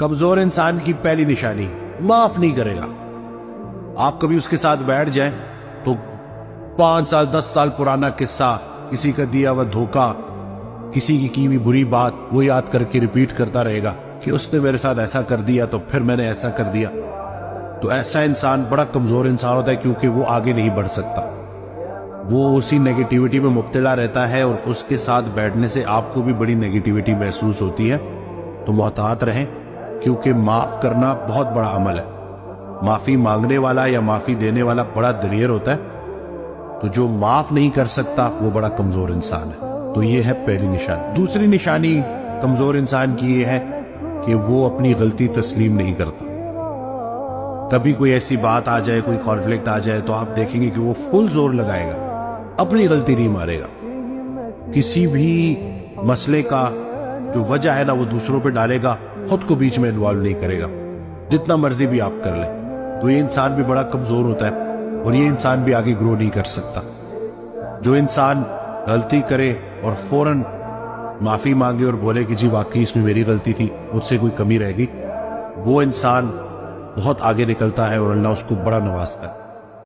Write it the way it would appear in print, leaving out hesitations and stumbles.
کمزور انسان کی پہلی نشانی معاف نہیں کرے گا. آپ کبھی اس کے ساتھ بیٹھ جائیں تو 5 سال 10 سال پرانا قصہ، کسی کا دیا ہوا دھوکہ، کسی کی ہوئی بری بات وہ یاد کر کے ریپیٹ کرتا رہے گا کہ اس نے میرے ساتھ ایسا کر دیا تو پھر میں نے ایسا کر دیا. تو ایسا انسان بڑا کمزور انسان ہوتا ہے، کیونکہ وہ آگے نہیں بڑھ سکتا. وہ اسی نیگیٹیوٹی میں مبتلا رہتا ہے اور اس کے ساتھ بیٹھنے سے آپ کو بھی بڑی نیگیٹیوٹی محسوس ہوتی ہے. تو محتاط رہیں، کیونکہ معاف کرنا بہت بڑا عمل ہے. معافی مانگنے والا یا معافی دینے والا بڑا دلیر ہوتا ہے، تو جو معاف نہیں کر سکتا وہ بڑا کمزور انسان ہے. تو یہ ہے پہلی نشانی. دوسری نشانی کمزور انسان کی یہ ہے کہ وہ اپنی غلطی تسلیم نہیں کرتا. کبھی کوئی ایسی بات آ جائے، کوئی کانفلکٹ آ جائے تو آپ دیکھیں گے کہ وہ فل زور لگائے گا، اپنی غلطی نہیں مارے گا. کسی بھی مسئلے کا جو وجہ ہے نا وہ دوسروں پہ ڈالے گا، خود کو بیچ میں انوالو نہیں کرے گا، جتنا مرضی بھی آپ کر لیں. تو یہ انسان بھی بڑا کمزور ہوتا ہے اور یہ انسان بھی آگے گرو نہیں کر سکتا. جو انسان غلطی کرے اور فوراً معافی مانگے اور بولے کہ جی واقعی اس میں میری غلطی تھی، مجھ سے کوئی کمی رہ گئی، وہ انسان بہت آگے نکلتا ہے اور اللہ اس کو بڑا نوازتا ہے.